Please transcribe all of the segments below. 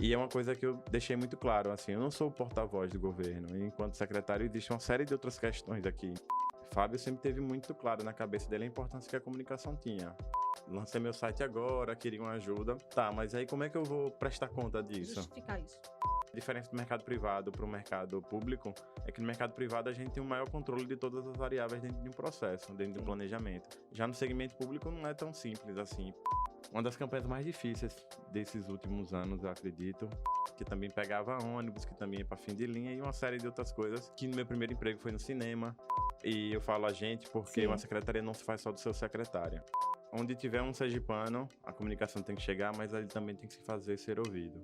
E é uma coisa que eu deixei muito claro, assim, eu não sou o porta-voz do governo. Enquanto secretário, existe uma série de outras questões aqui. Fábio sempre teve muito claro na cabeça dele a importância que a comunicação tinha. Lancei meu site agora, queria uma ajuda. Tá, mas aí como é que eu vou prestar conta disso? Justificar isso. A diferença do mercado privado para o mercado público é que no mercado privado a gente tem um maior controle de todas as variáveis dentro de um processo, dentro de um planejamento. Já no segmento público não é tão simples assim. Uma das campanhas mais difíceis desses últimos anos, eu acredito, que também pegava ônibus, que também ia para fim de linha e uma série de outras coisas, que no meu primeiro emprego foi no cinema. E eu falo a gente porque Sim. Uma secretaria não se faz só do seu secretário. Onde tiver um sergipano, a comunicação tem que chegar, mas ele também tem que se fazer ser ouvido.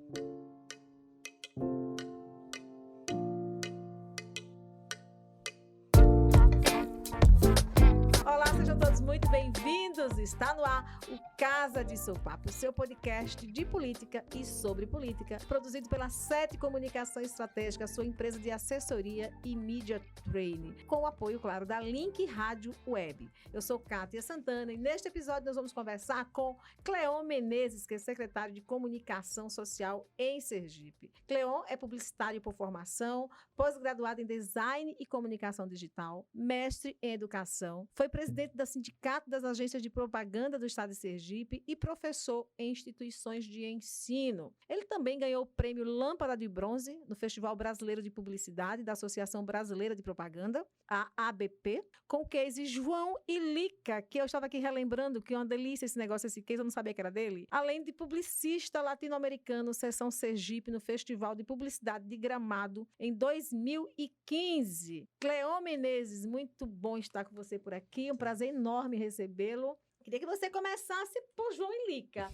Olá, sejam todos muito bem-vindos. Está no ar o Casa de Sopapo, o seu podcast de política e sobre política, produzido pela Sete Comunicação Estratégica, sua empresa de assessoria e media training, com o apoio, claro, da Link Rádio Web. Eu sou Kátia Santana e neste episódio nós vamos conversar com Cleon Menezes, que é secretário de Comunicação Social em Sergipe. Cleon é publicitário por formação, pós-graduado em Design e Comunicação Digital, mestre em Educação, foi presidente da Sindicato das Agências de Propaganda do Estado de Sergipe e professor em instituições de ensino. Ele também ganhou o prêmio Lâmpada de Bronze no Festival Brasileiro de Publicidade da Associação Brasileira de Propaganda, a ABP, com o case João e Lica, que eu estava aqui relembrando que é uma delícia esse negócio, esse case, eu não sabia que era dele. Além de publicista latino-americano, Seção Sergipe, no Festival de Publicidade de Gramado, em 2015. Cleon Menezes, muito bom estar com você por aqui, um prazer enorme recebê-lo. Queria que você começasse por João e Lica,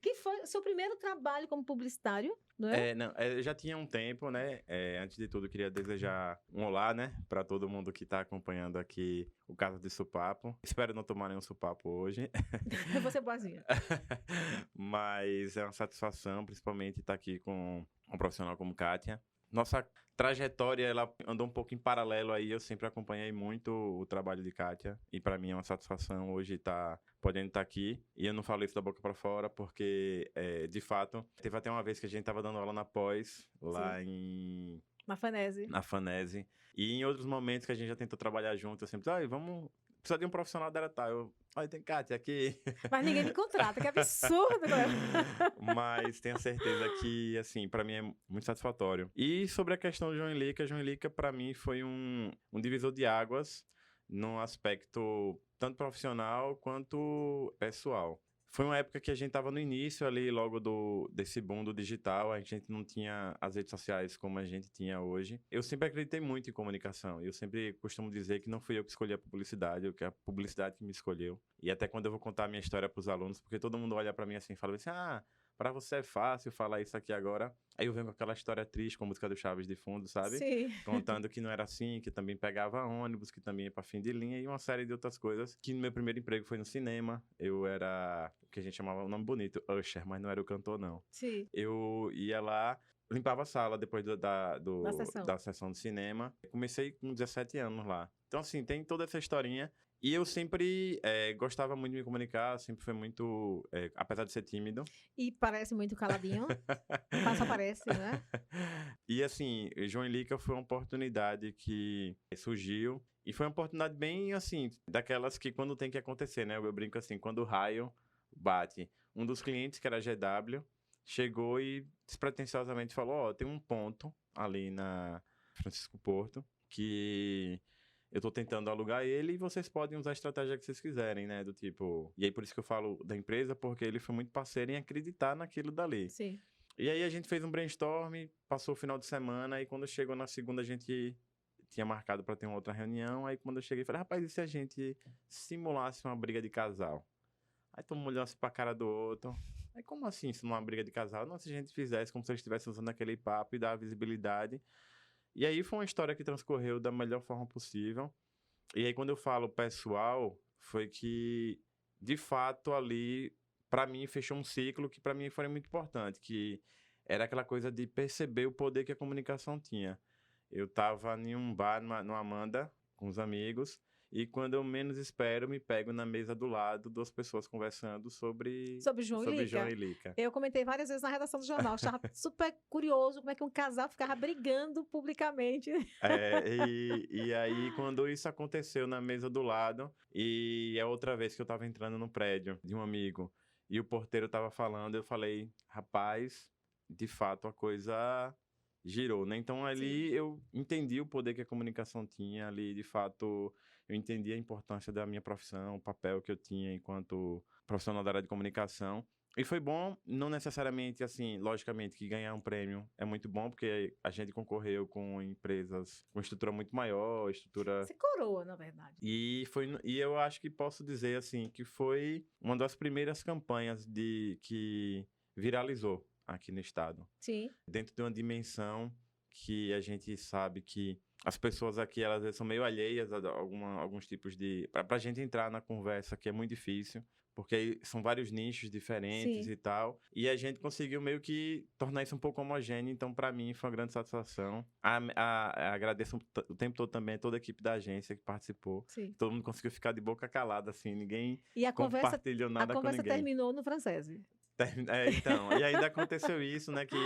que foi o seu primeiro trabalho como publicitário, não é? Eu já tinha um tempo, né? Antes de tudo, eu queria desejar um olá, né? Para todo mundo que está acompanhando aqui o Casa de Sopapo. Espero não tomar nenhum sopapo hoje. Eu vou ser boazinha. Mas é uma satisfação, principalmente, estar aqui com um profissional como Kátia. Nossa trajetória, ela andou um pouco em paralelo aí, eu sempre acompanhei muito o trabalho de Kátia, e para mim é uma satisfação hoje estar podendo estar aqui, e eu não falo isso da boca para fora, porque, de fato, teve até uma vez que a gente estava dando aula na pós, lá Na Fanese. Na Fanese, e em outros momentos que a gente já tentou trabalhar junto, eu sempre disse, vamos... Precisa de um profissional da área tal. Olha, tem Kátia aqui. Mas ninguém me contrata, que absurdo, Mas tenho certeza que, assim, para mim é muito satisfatório. E sobre a questão do João e Lica, para mim foi um divisor de águas no aspecto tanto profissional quanto pessoal. Foi uma época que a gente estava no início ali, logo desse boom do digital, a gente não tinha as redes sociais como a gente tinha hoje. Eu sempre acreditei muito em comunicação, eu sempre costumo dizer que não fui eu que escolhi a publicidade, que é a publicidade que me escolheu. E até quando eu vou contar a minha história para os alunos, porque todo mundo olha para mim assim e fala assim, para você é fácil falar isso aqui agora. Aí eu venho com aquela história triste, com a música do Chaves de fundo, sabe? Sim. Contando que não era assim, que também pegava ônibus, que também ia para fim de linha e uma série de outras coisas. Que no meu primeiro emprego foi no cinema. Eu era o que a gente chamava um nome bonito, Usher, mas não era o cantor, não. Sim. Eu ia lá, limpava a sala depois da sessão de cinema. Comecei com 17 anos lá. Então, assim, tem toda essa historinha. E eu sempre gostava muito de me comunicar, sempre foi muito... apesar de ser tímido. E parece muito caladinho. Só parece, né? E assim, João e Lica foi uma oportunidade que surgiu. E foi uma oportunidade bem, assim, daquelas que quando tem que acontecer, né? Eu brinco assim, quando o raio bate. Um dos clientes, que era a GW, chegou e despretensiosamente falou, tem um ponto ali na Francisco Porto que... eu tô tentando alugar ele e vocês podem usar a estratégia que vocês quiserem, né? Do tipo... E aí, por isso que eu falo da empresa, porque ele foi muito parceiro em acreditar naquilo dali. Sim. E aí, a gente fez um brainstorm, passou o final de semana, e quando chegou na segunda, a gente tinha marcado para ter uma outra reunião. Aí, quando eu cheguei, falei, rapaz, e se a gente simulasse uma briga de casal? Aí, todo mundo olhou assim pra cara do outro. Aí, como assim simular uma briga de casal? Não, se a gente fizesse como se eles estivessem usando aquele papo e dar visibilidade... E aí foi uma história que transcorreu da melhor forma possível. E aí quando eu falo pessoal, foi que, de fato, ali, para mim, fechou um ciclo que para mim foi muito importante, que era aquela coisa de perceber o poder que a comunicação tinha. Eu estava em um bar, no Amanda, com os amigos, E quando eu menos espero, me pego na mesa do lado, duas pessoas conversando sobre João e Lica. João e Lica. Eu comentei várias vezes na redação do jornal. Estava super curioso como é que um casal ficava brigando publicamente. E aí, quando isso aconteceu na mesa do lado, e a outra vez que eu tava entrando no prédio de um amigo, e o porteiro tava falando, eu falei, rapaz, de fato a coisa girou, né? Então ali eu entendi o poder que a comunicação tinha, ali de fato eu entendi a importância da minha profissão, o papel que eu tinha enquanto profissional da área de comunicação. E foi bom, não necessariamente assim, logicamente que ganhar um prêmio é muito bom, porque a gente concorreu com empresas com estrutura muito maior, estrutura... Você coroa, na verdade. E eu acho que posso dizer assim, que foi uma das primeiras campanhas que viralizou aqui no estado. Sim. Dentro de uma dimensão que a gente sabe que as pessoas aqui, elas às vezes são meio alheias a alguns tipos de... Pra gente entrar na conversa, que é muito difícil, porque aí são vários nichos diferentes e tal. E a gente conseguiu meio que tornar isso um pouco homogêneo. Então, para mim, foi uma grande satisfação. Agradeço o tempo todo também a toda a equipe da agência que participou. Sim. Todo mundo conseguiu ficar de boca calada, assim. Ninguém compartilhou nada com ninguém. A conversa terminou no Francese. Então, e ainda aconteceu isso, né? Que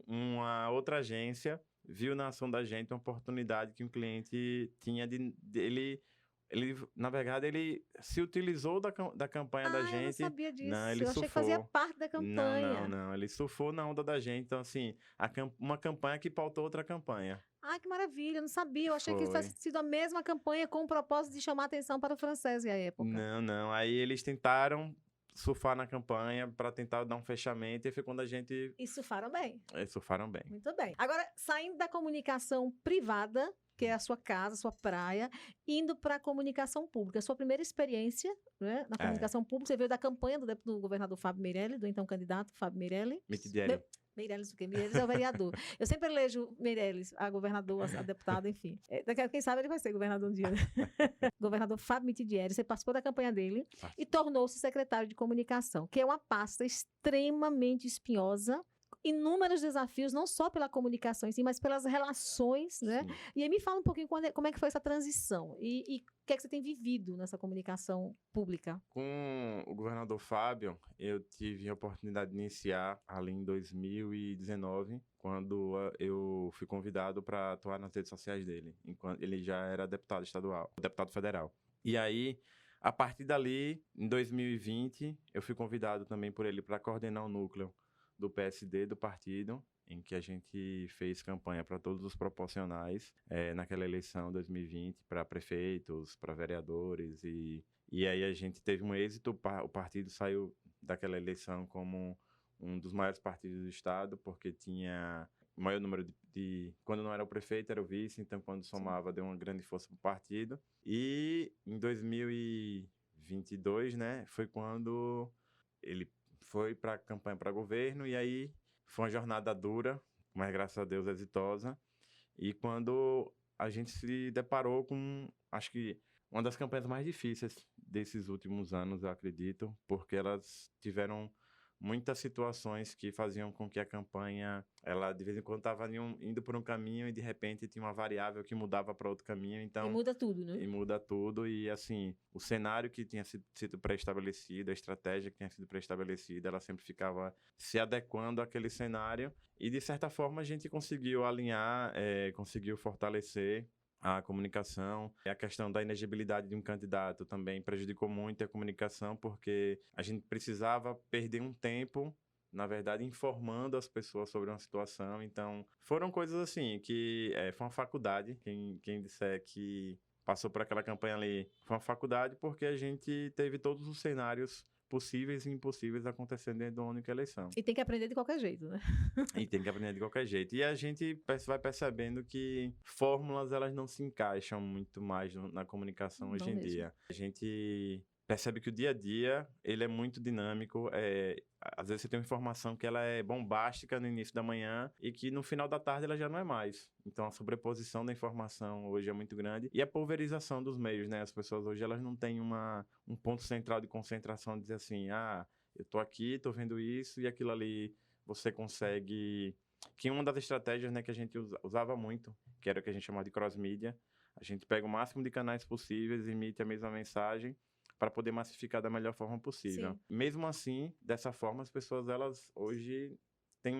uma outra agência viu na ação da gente uma oportunidade que um cliente tinha ele, na verdade, ele se utilizou da campanha da gente. Eu não sabia disso. Não, ele eu surfou. Achei que fazia parte da campanha. Não. Ele surfou na onda da gente. Então, assim, uma campanha que pautou outra campanha. Ai, que maravilha. Eu não sabia. Eu achei que tivesse sido a mesma campanha com o propósito de chamar atenção para o francês à época. Não. Aí eles tentaram surfar na campanha para tentar dar um fechamento, e foi quando a gente... E surfaram bem. Surfaram bem. Muito bem. Agora, saindo da comunicação privada, que é a sua casa, a sua praia, indo para a comunicação pública. A sua primeira experiência, né, na comunicação pública, você veio da campanha do governador Fábio Meirelles, do então candidato Fábio Meirelles. Meirelles o quê? Meirelles é o vereador. Eu sempre elejo Meirelles, a governador, a deputada, enfim. Quem sabe ele vai ser governador um dia. Né? Governador Fábio Mitidieri, você participou da campanha dele e tornou-se secretário de comunicação, que é uma pasta extremamente espinhosa, inúmeros desafios, não só pela comunicação em si, mas pelas relações, né? Sim. E aí me fala um pouquinho como é que foi essa transição e o que é que você tem vivido nessa comunicação pública? Com o governador Fábio, eu tive a oportunidade de iniciar ali em 2019, quando eu fui convidado para atuar nas redes sociais dele, enquanto ele já era deputado estadual, deputado federal. E aí, a partir dali, em 2020, eu fui convidado também por ele para coordenar o núcleo do PSD, do partido, em que a gente fez campanha para todos os proporcionais naquela eleição 2020, para prefeitos, para vereadores, e aí a gente teve um êxito, o partido saiu daquela eleição como um dos maiores partidos do estado, porque tinha o maior número quando não era o prefeito, era o vice, então quando somava, deu uma grande força para o partido. E em 2022, né, foi quando ele foi para a campanha para governo, e aí foi uma jornada dura, mas graças a Deus exitosa. E quando a gente se deparou com, acho que uma das campanhas mais difíceis desses últimos anos, eu acredito, porque elas tiveram muitas situações que faziam com que a campanha, ela de vez em quando estava indo por um caminho e de repente tinha uma variável que mudava para outro caminho, então... E muda tudo, né? E muda tudo, e assim, o cenário que tinha sido pré-estabelecido, a estratégia que tinha sido pré-estabelecida, ela sempre ficava se adequando àquele cenário, e de certa forma a gente conseguiu alinhar, conseguiu fortalecer a comunicação. A questão da inegibilidade de um candidato também prejudicou muito a comunicação, porque a gente precisava perder um tempo, na verdade, informando as pessoas sobre uma situação. Então, foram coisas assim, que foi uma faculdade. Quem disser que passou por aquela campanha ali, foi uma faculdade, porque a gente teve todos os cenários possíveis e impossíveis acontecendo dentro de uma única eleição. E tem que aprender de qualquer jeito, né? E tem que aprender de qualquer jeito. E a gente vai percebendo que fórmulas, elas não se encaixam muito mais na comunicação hoje em dia. A gente percebe que o dia a dia, ele é muito dinâmico. Às vezes você tem uma informação que ela é bombástica no início da manhã e que no final da tarde ela já não é mais. Então a sobreposição da informação hoje é muito grande. E a pulverização dos meios, né? As pessoas hoje, elas não têm um ponto central de concentração, de dizer assim, eu tô aqui, tô vendo isso, e aquilo ali você consegue... Que uma das estratégias, né, que a gente usava muito, que era o que a gente chamava de cross-media, A gente pega o máximo de canais possíveis, emite a mesma mensagem para poder massificar da melhor forma possível. Sim. Mesmo assim, dessa forma, as pessoas, elas hoje têm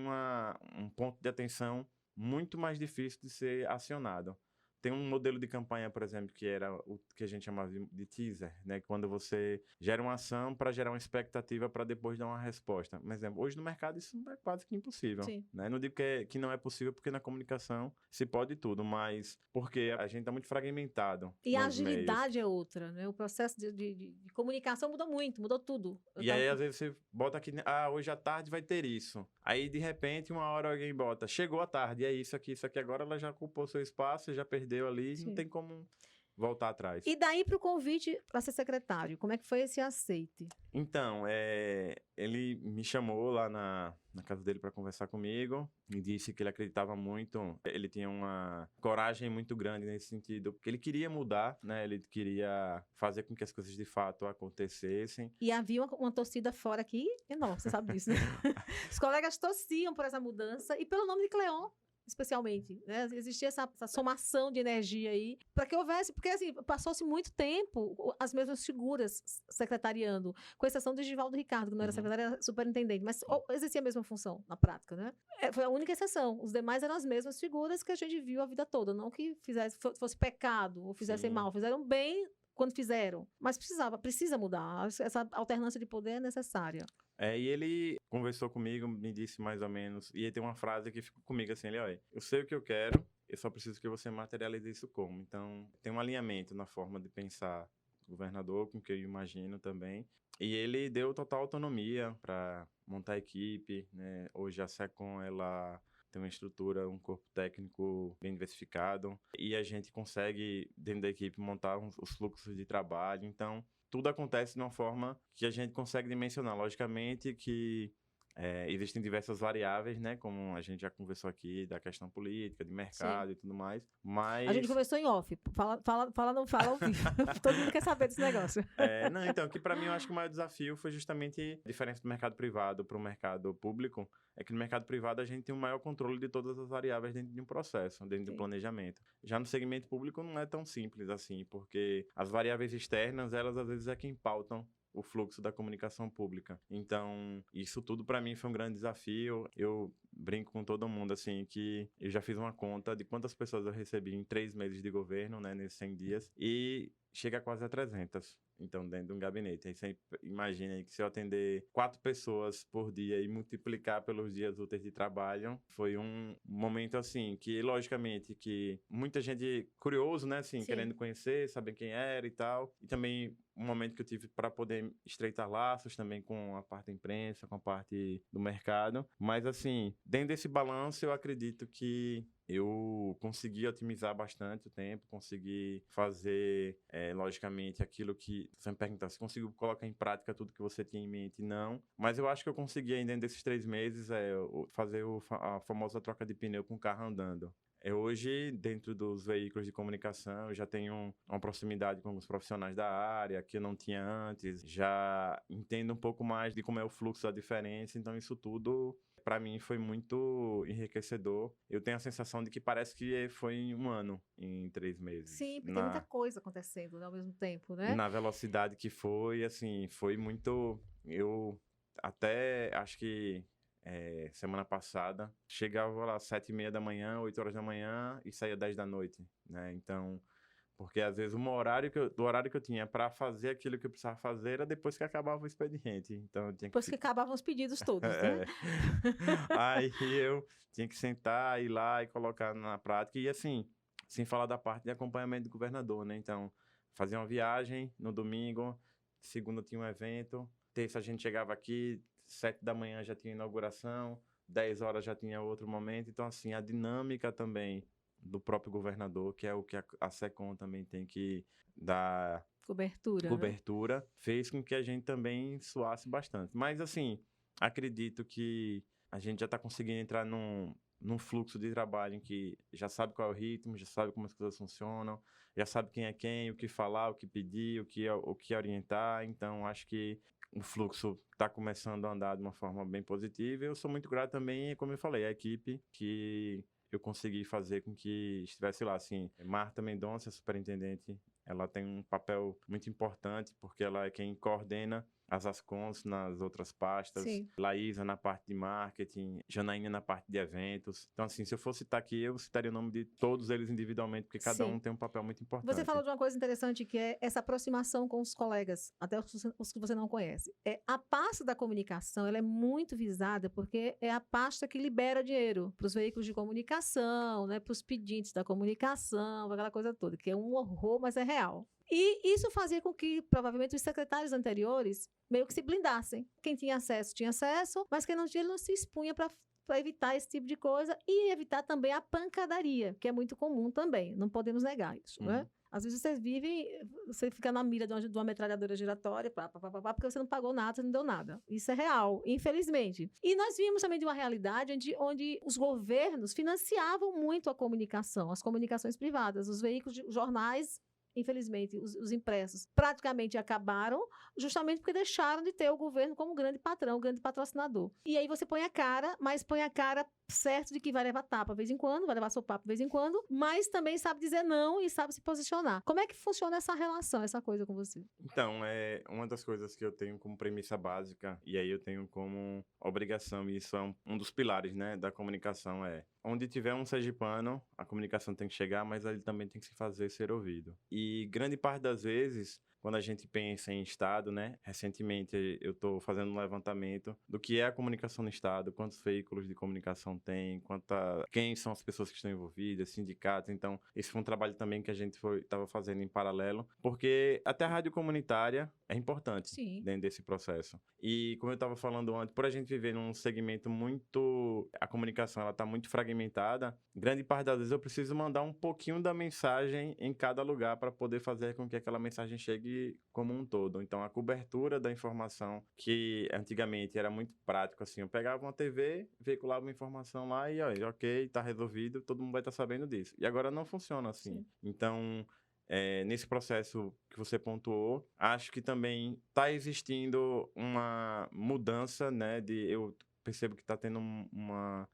um ponto de atenção muito mais difícil de ser acionado. Tem um modelo de campanha, por exemplo, que era o que a gente chamava de teaser, né? Quando você gera uma ação para gerar uma expectativa para depois dar uma resposta. Por exemplo, hoje no mercado isso é quase que impossível. Sim. Né? Não digo que não é possível, porque na comunicação se pode tudo, mas porque a gente está muito fragmentado E a nos meios. agilidade é outra, né? O processo de comunicação mudou muito, mudou tudo. E aí, às vezes, você bota aqui, hoje à tarde vai ter isso. Aí, de repente, uma hora alguém bota, chegou à tarde, é isso aqui, agora ela já ocupou seu espaço, já perdeu ali, Sim. não tem como voltar atrás. E daí para o convite para ser secretário, como é que foi esse aceite? Então, ele me chamou lá na casa dele para conversar comigo e disse que ele acreditava muito, ele tinha uma coragem muito grande nesse sentido, porque ele queria mudar, né? Ele queria fazer com que as coisas de fato acontecessem. E havia uma torcida fora aqui enorme, você sabe disso, né? Os colegas torciam por essa mudança e pelo nome de Cleon, especialmente, né? Existia essa somação de energia aí, para que houvesse, porque assim, passou-se muito tempo as mesmas figuras secretariando, com exceção de Givaldo Ricardo, que não era secretário, era superintendente, mas exercia a mesma função na prática, né? Foi a única exceção, os demais eram as mesmas figuras que a gente viu a vida toda, não que fosse pecado, ou fizessem mal, fizeram bem quando fizeram, mas precisa mudar, essa alternância de poder é necessária. E ele conversou comigo, me disse mais ou menos, e aí tem uma frase que ficou comigo assim, olha, eu sei o que eu quero, eu só preciso que você materialize isso como. Então, tem um alinhamento na forma de pensar do governador, com o que eu imagino também, e ele deu total autonomia para montar a equipe, né? Hoje a SECOM, ela tem uma estrutura, um corpo técnico bem diversificado, e a gente consegue, dentro da equipe, montar os fluxos de trabalho, então tudo acontece de uma forma que a gente consegue dimensionar. Logicamente que existem diversas variáveis, né? Como a gente já conversou aqui, da questão política, de mercado e tudo mais. Mas... A gente conversou em off. Não fala ao vivo. Todo mundo quer saber desse negócio. Não, então, que para mim eu acho que o maior desafio foi justamente a diferença do mercado privado para o mercado público. É que no mercado privado a gente tem um maior controle de todas as variáveis dentro de um processo, dentro do planejamento. Já no segmento público não é tão simples assim, porque as variáveis externas, elas às vezes é quem pautam o fluxo da comunicação pública. Então, isso tudo para mim foi um grande desafio. Eu brinco com todo mundo, assim, que eu já fiz uma conta de quantas pessoas eu recebi em 3 meses de governo, né, nesses 100 dias, e chega quase a 300. Então, dentro de um gabinete. Aí você imagina aí que se eu atender 4 pessoas por dia e multiplicar pelos dias úteis de trabalho, foi um momento, assim, que, logicamente, que muita gente curioso, né, assim, querendo conhecer, saber quem era e tal. E também um momento que eu tive para poder estreitar laços também com a parte da imprensa, com a parte do mercado. Mas, assim, dentro desse balanço, eu acredito que eu consegui otimizar bastante o tempo, consegui fazer, logicamente, aquilo que você me perguntar, se conseguiu colocar em prática tudo que você tinha em mente, não. Mas eu acho que eu consegui ainda dentro desses 3 meses fazer a famosa troca de pneu com o carro andando. Hoje, dentro dos veículos de comunicação, eu já tenho uma proximidade com os profissionais da área que eu não tinha antes, já entendo um pouco mais de como é o fluxo da diferença, então isso tudo, para mim, foi muito enriquecedor. Eu tenho a sensação de que parece que foi em 1 ano, em 3 meses. Sim, porque tem muita coisa acontecendo, né, ao mesmo tempo, né? Na velocidade que foi, assim, foi muito... Eu até acho que semana passada, chegava lá às 7h30 da manhã, 8 horas da manhã e saía 10 da noite, né? Então, porque às vezes do horário que eu tinha para fazer aquilo que eu precisava fazer era depois que acabava o expediente. Então, eu tinha depois que acabavam os pedidos todos, né? Aí eu tinha que sentar, ir lá e colocar na prática. E assim, sem falar da parte de acompanhamento do governador, né? Então, fazia uma viagem no domingo, segunda tinha um evento, terça a gente chegava aqui, 7 da manhã já tinha inauguração, 10 horas já tinha outro momento. Então, assim, a dinâmica também do próprio governador, que é o que a SECOM também tem que dar cobertura, né? Fez com que a gente também suasse bastante. Mas, assim, acredito que a gente já está conseguindo entrar num fluxo de trabalho em que já sabe qual é o ritmo, já sabe como as coisas funcionam, já sabe quem é quem, o que falar, o que pedir, o que orientar. Então, acho que o fluxo está começando a andar de uma forma bem positiva. E eu sou muito grato também, como eu falei, à equipe que eu consegui fazer com que estivesse lá, assim, Marta Mendonça, superintendente, ela tem um papel muito importante, porque ela é quem coordena as Ascons nas outras pastas, Sim. Laísa na parte de marketing, Janaína na parte de eventos. Então, assim, se eu fosse citar aqui, eu citaria o nome de todos eles individualmente, porque cada um Sim. tem um papel muito importante. Você falou de uma coisa interessante, que é essa aproximação com os colegas, até os que você não conhece. A pasta da comunicação, ela é muito visada porque é a pasta que libera dinheiro para os veículos de comunicação, né, para os pedintes da comunicação, aquela coisa toda, que é um horror, mas é real. E isso fazia com que, provavelmente, os secretários anteriores meio que se blindassem. Quem tinha acesso, mas quem não tinha, ele não se expunha para evitar esse tipo de coisa e evitar também a pancadaria, que é muito comum também. Não podemos negar isso, né? Às vezes você fica na mira de uma metralhadora giratória, porque você não pagou nada, você não deu nada. Isso é real, infelizmente. E nós vimos também de uma realidade onde os governos financiavam muito a comunicação, as comunicações privadas, os veículos, os jornais. Infelizmente, os impressos praticamente acabaram justamente porque deixaram de ter o governo como grande patrão, grande patrocinador. E aí você põe a cara, mas põe a cara certo de que vai levar tapa de vez em quando, vai levar sopapo de vez em quando, mas também sabe dizer não e sabe se posicionar. Como é que funciona essa relação, essa coisa com você? Então, é uma das coisas que eu tenho como premissa básica, e aí eu tenho como obrigação, e isso é um dos pilares, né, da comunicação, onde tiver um sergipano, a comunicação tem que chegar, mas ele também tem que se fazer ser ouvido. E grande parte das vezes, quando a gente pensa em Estado, né? Recentemente eu estou fazendo um levantamento do que é a comunicação no Estado, quantos veículos de comunicação tem, quem são as pessoas que estão envolvidas, sindicatos. Então, esse foi um trabalho também que a gente estava fazendo em paralelo, porque até a rádio comunitária é importante. Sim. Dentro desse processo. E como eu estava falando antes, por a gente viver num segmento muito... A comunicação, ela está muito fragmentada, grande parte das vezes eu preciso mandar um pouquinho da mensagem em cada lugar para poder fazer com que aquela mensagem chegue como um todo. Então, a cobertura da informação, que antigamente era muito prático, assim, eu pegava uma TV, veiculava uma informação lá e, ó, ok, tá resolvido, todo mundo vai estar sabendo disso. E agora não funciona assim. Sim. Então... nesse processo que você pontuou, acho que também está existindo uma mudança, né? Eu percebo que está tendo uma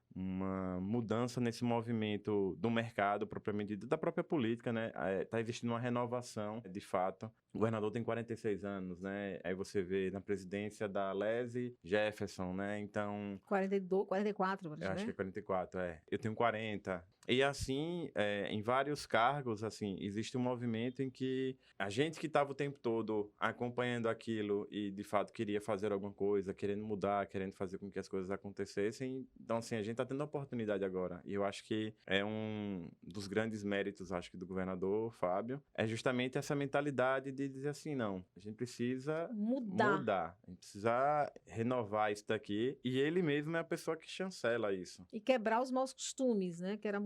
mudança nesse movimento do mercado propriamente dito, da própria política, né? Está existindo uma renovação, de fato. O governador tem 46 anos, né? Aí você vê na presidência da Lese Jefferson, né? Então... 42, 44, Eu acho que né? é 44, Eu tenho 40. E assim, em vários cargos, assim, existe um movimento em que a gente que estava o tempo todo acompanhando aquilo e, de fato, queria fazer alguma coisa, querendo mudar, querendo fazer com que as coisas acontecessem. Então, assim, a gente está tendo a oportunidade agora. E eu acho que é um dos grandes méritos, acho que, do governador Fábio, é justamente essa mentalidade de dizer assim, não, a gente precisa mudar. A gente precisa renovar isso daqui. E ele mesmo é a pessoa que chancela isso. E quebrar os maus costumes, né? Que eram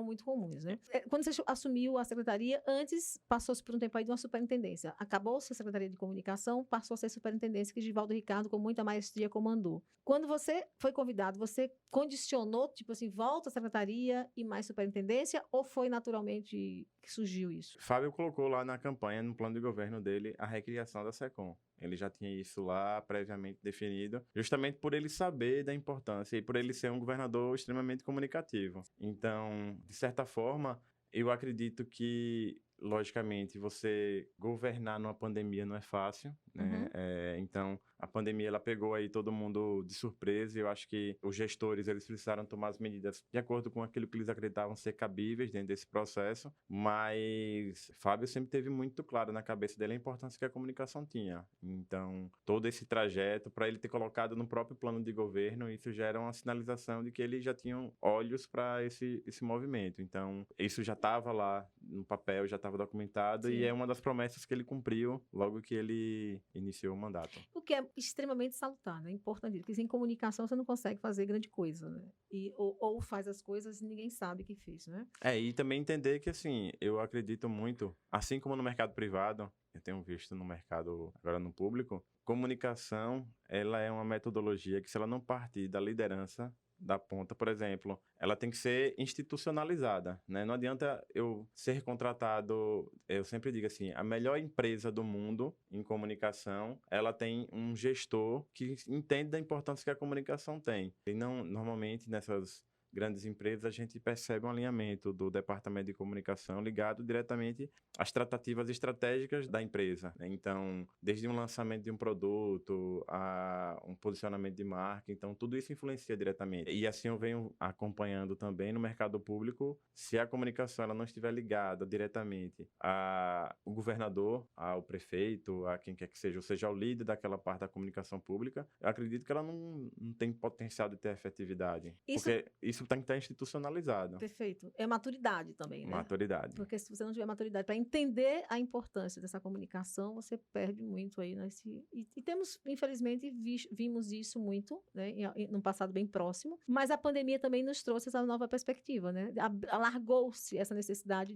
muito comuns, né? Quando você assumiu a secretaria, antes passou-se por um tempo aí de uma superintendência. Acabou-se a Secretaria de Comunicação, passou a ser superintendência que Givaldo Ricardo, com muita maestria, comandou. Quando você foi convidado, você condicionou, tipo assim, volta à secretaria e mais superintendência, ou foi naturalmente que surgiu isso? Fábio colocou lá na campanha, no plano de governo dele, a recriação da SECOM. Ele já tinha isso lá previamente definido, justamente por ele saber da importância e por ele ser um governador extremamente comunicativo. Então, de certa forma, eu acredito que, logicamente, você governar numa pandemia não é fácil, né? Então, a pandemia, ela pegou aí todo mundo de surpresa e eu acho que os gestores, eles precisaram tomar as medidas de acordo com aquilo que eles acreditavam ser cabíveis dentro desse processo, mas Fábio sempre teve muito claro na cabeça dele a importância que a comunicação tinha. Então, todo esse trajeto, para ele ter colocado no próprio plano de governo, isso já era uma sinalização de que ele já tinha olhos para esse movimento. Então, isso já estava lá no papel, já estava documentado. Sim. E é uma das promessas que ele cumpriu logo que ele iniciou o mandato. O que é extremamente salutar, né? Importante, porque sem comunicação você não consegue fazer grande coisa, né? Ou faz as coisas e ninguém sabe que fez, né? E também entender que, assim, eu acredito muito, assim como no mercado privado, eu tenho visto no mercado, agora no público, comunicação, ela é uma metodologia que, se ela não partir da liderança da ponta, por exemplo, ela tem que ser institucionalizada, né? Não adianta eu ser contratado, eu sempre digo assim, a melhor empresa do mundo em comunicação, ela tem um gestor que entende da importância que a comunicação tem. E não, normalmente, nessas grandes empresas, a gente percebe um alinhamento do departamento de comunicação ligado diretamente às tratativas estratégicas da empresa, né? Então, desde um lançamento de um produto a um posicionamento de marca, então tudo isso influencia diretamente. E assim eu venho acompanhando também no mercado público, se a comunicação ela não estiver ligada diretamente ao governador, ao prefeito, a quem quer que seja, ou seja, ao líder daquela parte da comunicação pública, eu acredito que ela não tem potencial de ter efetividade. Porque isso tem que estar institucionalizado. Perfeito. É maturidade também, né? Maturidade. Porque se você não tiver maturidade para entender a importância dessa comunicação, você perde muito aí. Né? E temos, infelizmente, vimos isso muito, né? No passado bem próximo, mas a pandemia também nos trouxe essa nova perspectiva, né? Alargou-se essa necessidade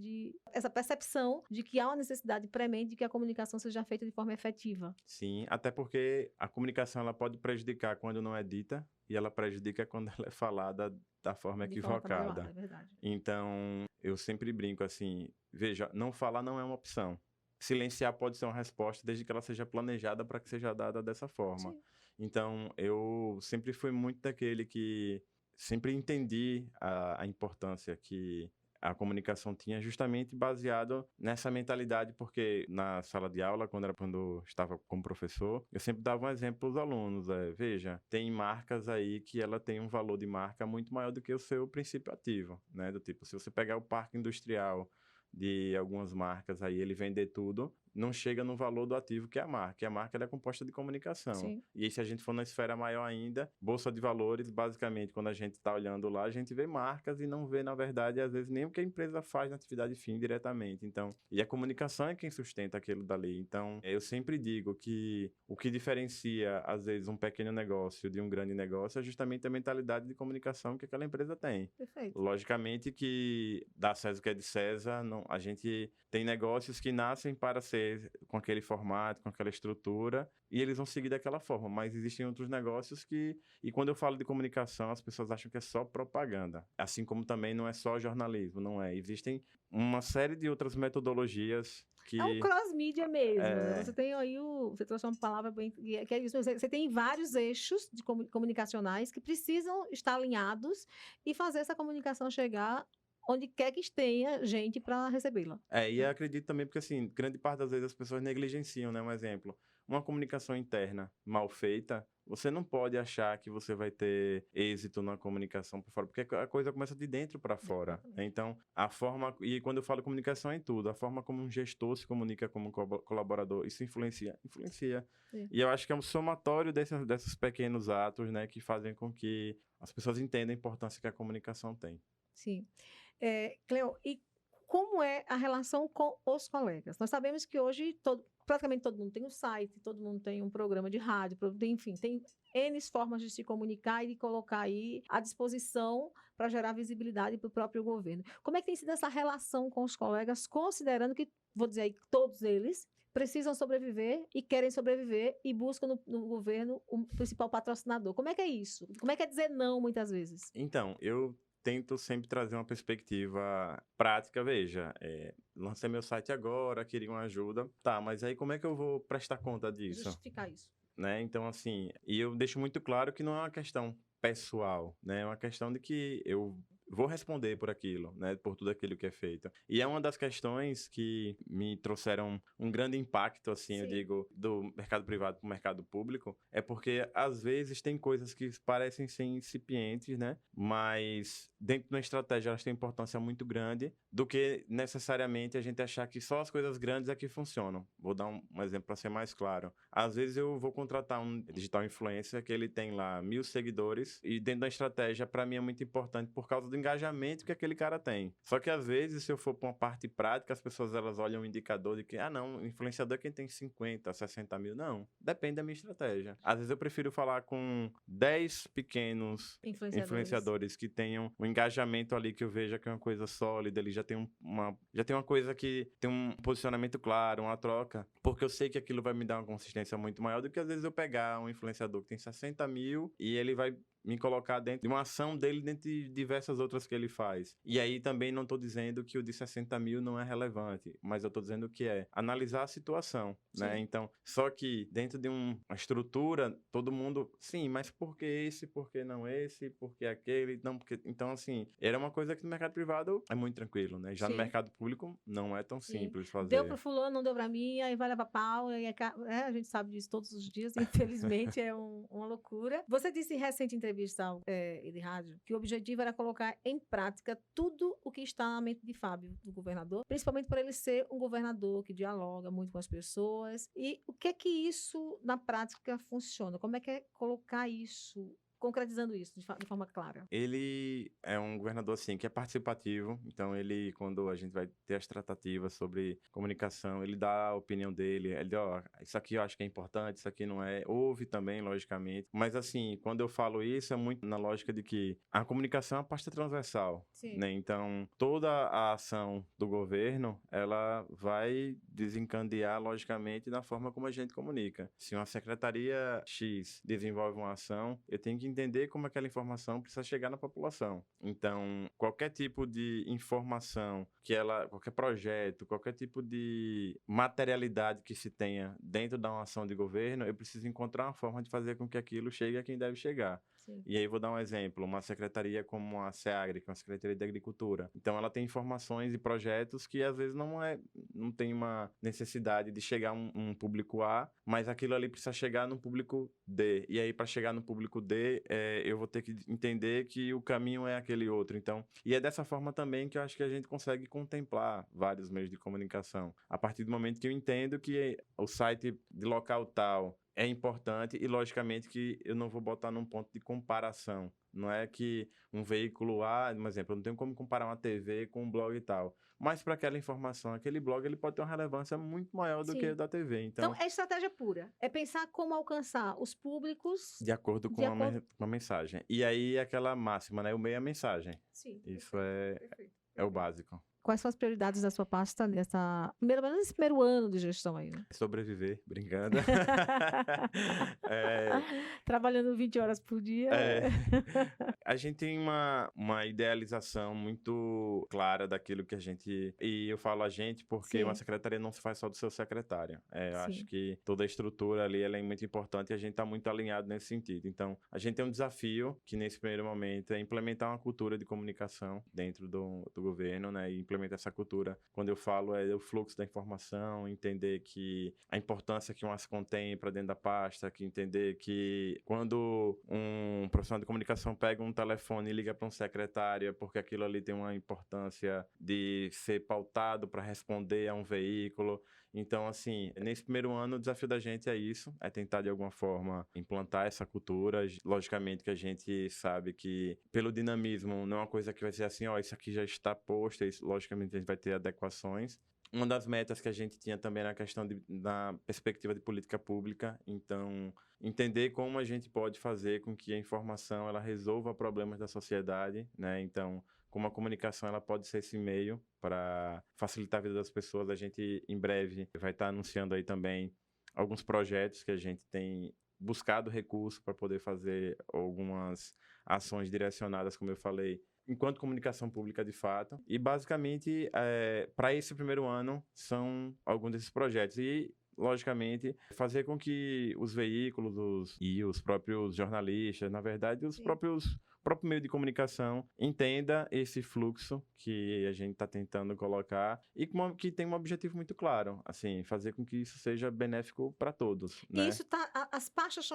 essa percepção de que há uma necessidade premente de que a comunicação seja feita de forma efetiva. Sim, até porque a comunicação ela pode prejudicar quando não é dita e ela prejudica quando ela é falada da forma equivocada. É verdade. Então, eu sempre brinco assim, veja, não falar não é uma opção. Silenciar pode ser uma resposta desde que ela seja planejada para que seja dada dessa forma. Sim. Então, eu sempre fui muito daquele que sempre entendi a importância que a comunicação tinha justamente baseado nessa mentalidade, porque na sala de aula, quando eu estava como professor, eu sempre dava um exemplo aos alunos. Veja, tem marcas aí que ela tem um valor de marca muito maior do que o seu princípio ativo, né? Do tipo, se você pegar o parque industrial de algumas marcas aí, ele vender tudo, não chega no valor do ativo que é a marca. E a marca ela é composta de comunicação. Sim. E aí, se a gente for na esfera maior ainda, bolsa de valores, basicamente, quando a gente está olhando lá, a gente vê marcas e não vê, na verdade, às vezes, nem o que a empresa faz na atividade fim diretamente. Então, e a comunicação é quem sustenta aquilo dali. Então, eu sempre digo que o que diferencia, às vezes, um pequeno negócio de um grande negócio é justamente a mentalidade de comunicação que aquela empresa tem. Perfeito. Logicamente que dá César o que é de César, não, a gente tem negócios que nascem para ser com aquele formato, com aquela estrutura, e eles vão seguir daquela forma, mas existem outros negócios que, e quando eu falo de comunicação, as pessoas acham que é só propaganda, assim como também não é só jornalismo, não é, existem uma série de outras metodologias que... É um cross-mídia mesmo, né? Você tem aí você trouxe uma palavra bem, que é isso, você tem vários eixos comunicacionais que precisam estar alinhados e fazer essa comunicação chegar onde quer que tenha gente para recebê-la. E eu acredito também porque, assim, grande parte das vezes as pessoas negligenciam, né? Um exemplo, uma comunicação interna mal feita, você não pode achar que você vai ter êxito na comunicação por fora, porque a coisa começa de dentro para fora. Então, a forma... E quando eu falo comunicação é em tudo. A forma como um gestor se comunica como colaborador, isso influencia. Sim. E eu acho que é um somatório desses pequenos atos, né? Que fazem com que as pessoas entendam a importância que a comunicação tem. Sim. Cleo, e como é a relação com os colegas? Nós sabemos que hoje praticamente todo mundo tem um site, todo mundo tem um programa de rádio, enfim, tem N formas de se comunicar e de colocar aí à disposição para gerar visibilidade para o próprio governo. Como é que tem sido essa relação com os colegas, considerando que, vou dizer aí, todos eles precisam sobreviver e querem sobreviver e buscam no governo o principal patrocinador? Como é que é isso? Como é que é dizer não, muitas vezes? Então, eu tento sempre trazer uma perspectiva prática. Veja, lancei meu site agora, queria uma ajuda. Tá, mas aí como é que eu vou prestar conta disso? Justificar isso. Né? Então, assim, e eu deixo muito claro que não é uma questão pessoal, né? É uma questão de que eu vou responder por aquilo, né? Por tudo aquilo que é feito. E é uma das questões que me trouxeram um grande impacto, assim, Sim. eu digo, do mercado privado para o mercado público, é porque, às vezes, tem coisas que parecem ser incipientes, né? Mas, dentro de uma estratégia, elas têm importância muito grande do que, necessariamente, a gente achar que só as coisas grandes é que funcionam. Vou dar um exemplo para ser mais claro. Às vezes, eu vou contratar um digital influencer que ele tem lá 1.000 seguidores e, dentro da estratégia, para mim é muito importante por causa do engajamento que aquele cara tem. Só que às vezes, se eu for para uma parte prática, as pessoas elas olham um indicador de que, não, influenciador é quem tem 50, 60 mil. Não, depende da minha estratégia. Às vezes eu prefiro falar com 10 pequenos influenciadores que tenham um engajamento ali que eu veja que é uma coisa sólida, ele já tem uma coisa que tem um posicionamento claro, uma troca, porque eu sei que aquilo vai me dar uma consistência muito maior do que às vezes eu pegar um influenciador que tem 60 mil e ele vai me colocar dentro de uma ação dele dentro de diversas outras que ele faz. E aí também não estou dizendo que o de 60 mil não é relevante, mas eu estou dizendo que é analisar a situação, né? Sim. Então, só que dentro de uma estrutura, todo mundo, sim, mas por que esse, por que não esse, por que aquele, não, porque... Então, assim, era uma coisa que no mercado privado é muito tranquilo, né? Já no Sim. mercado público não é tão Sim. simples Deu fazer. pro fulano, não deu pra mim, aí vai levar pau, e a gente sabe disso todos os dias, infelizmente é uma loucura. Você disse em recente entrevista de rádio que o objetivo era colocar em prática tudo o que está na mente de Fábio, do governador, principalmente por ele ser um governador que dialoga muito com as pessoas. E o que é que isso, na prática, funciona? Como é que é colocar isso, concretizando isso de forma clara? Ele é um governador, assim, que é participativo. Então, ele, quando a gente vai ter as tratativas sobre comunicação, ele dá a opinião dele. Ele diz, ó, isso aqui eu acho que é importante, isso aqui não é. Ouve também, logicamente. Mas, assim, quando eu falo isso, é muito na lógica de que a comunicação é uma pasta transversal, Sim. né? Então, toda a ação do governo, ela vai desencadear, logicamente, na forma como a gente comunica. Se uma secretaria X desenvolve uma ação, eu tenho que entender como aquela informação precisa chegar na população. Então, qualquer tipo de informação qualquer projeto, qualquer tipo de materialidade que se tenha dentro da uma ação de governo, eu preciso encontrar uma forma de fazer com que aquilo chegue a quem deve chegar. Sim. E aí vou dar um exemplo, uma secretaria como a SEAGRE, que é uma Secretaria de Agricultura. Então ela tem informações e projetos que às vezes não tem uma necessidade de chegar a um público A, mas aquilo ali precisa chegar no público D. E aí para chegar no público D, eu vou ter que entender que o caminho é aquele outro. Então, e é dessa forma também que eu acho que a gente consegue contemplar vários meios de comunicação. A partir do momento que eu entendo que o site de local tal é importante e, logicamente, que eu não vou botar num ponto de comparação. Não é que um veículo A, por exemplo, eu não tenho como comparar uma TV com um blog e tal. Mas para aquela informação, aquele blog ele pode ter uma relevância muito maior do que Sim. o da TV. Então, Então, é estratégia pura. É pensar como alcançar os públicos de acordo com a mensagem. E aí, aquela máxima, né? O meio é a mensagem. Sim, Isso perfeito. é o básico. Quais são as prioridades da sua pasta nesse primeiro ano de gestão aí, né? Sobreviver, brincando. Trabalhando 20 horas por dia. A gente tem uma idealização muito clara daquilo que a gente... E eu falo a gente porque Sim. uma secretaria não se faz só do seu secretário. Eu Sim. acho que toda a estrutura ali ela é muito importante e a gente está muito alinhado nesse sentido. Então, a gente tem um desafio que nesse primeiro momento é implementar uma cultura de comunicação dentro do governo, né? E implementar essa cultura. Quando eu falo é o fluxo da informação, entender que a importância que uma se contém para dentro da pasta, que entender que quando um profissional de comunicação pega um telefone e liga para um secretário, é porque aquilo ali tem uma importância de ser pautado para responder a um veículo. Então, assim, nesse primeiro ano, o desafio da gente é isso, é tentar de alguma forma implantar essa cultura. Logicamente que a gente sabe que pelo dinamismo não é uma coisa que vai ser assim, ó, isso aqui já está posto, isso, logicamente a gente vai ter adequações. Uma das metas que a gente tinha também era a questão da perspectiva de política pública, então entender como a gente pode fazer com que a informação ela resolva problemas da sociedade, né? Então, como a comunicação ela pode ser esse meio para facilitar a vida das pessoas. A gente em breve vai estar anunciando aí também alguns projetos que a gente tem buscado recurso para poder fazer algumas ações direcionadas, como eu falei, enquanto comunicação pública de fato. E basicamente, para esse primeiro ano, são alguns desses projetos. E, logicamente, fazer com que os veículos e os próprios jornalistas, na verdade, o próprio meio de comunicação entenda esse fluxo que a gente está tentando colocar e que tem um objetivo muito claro, assim, fazer com que isso seja benéfico para todos, né? E isso as pastas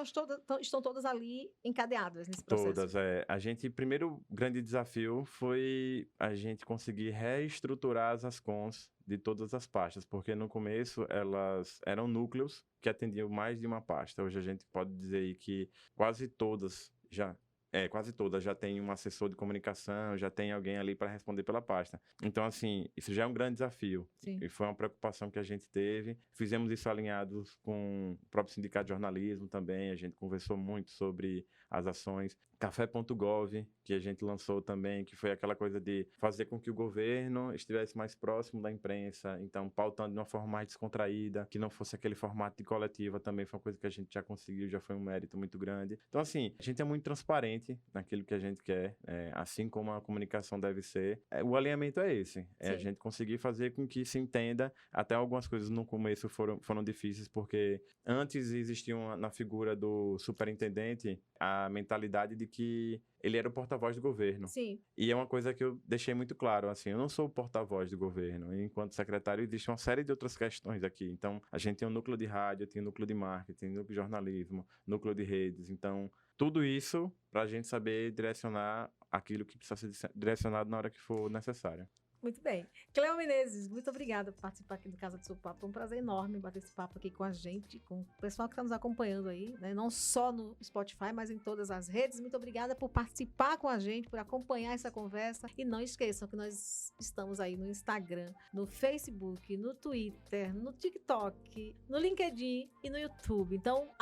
estão todas ali encadeadas nesse processo? Todas, A gente, primeiro grande desafio foi a gente conseguir reestruturar as Ascons de todas as pastas, porque no começo elas eram núcleos que atendiam mais de uma pasta. Hoje a gente pode dizer aí que quase todas já tem um assessor de comunicação, já tem alguém ali para responder pela pasta. Então, assim, isso já é um grande desafio. Sim. E foi uma preocupação que a gente teve. Fizemos isso alinhados com o próprio Sindicato de Jornalismo também. A gente conversou muito sobre as ações. Café.gov, que a gente lançou também, que foi aquela coisa de fazer com que o governo estivesse mais próximo da imprensa, então pautando de uma forma mais descontraída, que não fosse aquele formato de coletiva também, foi uma coisa que a gente já conseguiu, já foi um mérito muito grande. Então, assim, a gente é muito transparente coerente naquilo que a gente quer, assim como a comunicação deve ser. O alinhamento é esse, a gente conseguir fazer com que se entenda. Até algumas coisas no começo foram difíceis, porque antes existia na figura do superintendente a mentalidade de que ele era o porta-voz do governo. Sim. E é uma coisa que eu deixei muito claro, assim, eu não sou o porta-voz do governo. Enquanto secretário, existe uma série de outras questões aqui. Então, a gente tem um núcleo de rádio, tem um núcleo de marketing, núcleo de jornalismo, núcleo de redes. Então, tudo isso para a gente saber direcionar aquilo que precisa ser direcionado na hora que for necessário. Muito bem. Cleo Menezes, muito obrigada por participar aqui do Casa do Seu Papo. Foi um prazer enorme bater esse papo aqui com a gente, com o pessoal que está nos acompanhando aí, né? Não só no Spotify, mas em todas as redes. Muito obrigada por participar com a gente, por acompanhar essa conversa. E não esqueçam que nós estamos aí no Instagram, no Facebook, no Twitter, no TikTok, no LinkedIn e no YouTube. Então,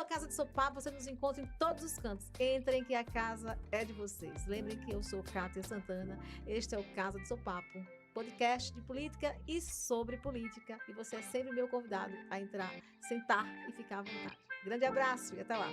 @Casa do Seu Papo, você nos encontra em todos os cantos. Entrem que a casa é de vocês. Lembrem que eu sou Kátia Santana. Este é o Casa do Seu Papo, podcast de política e sobre política. E você é sempre meu convidado a entrar, sentar e ficar à vontade. Grande abraço e até lá.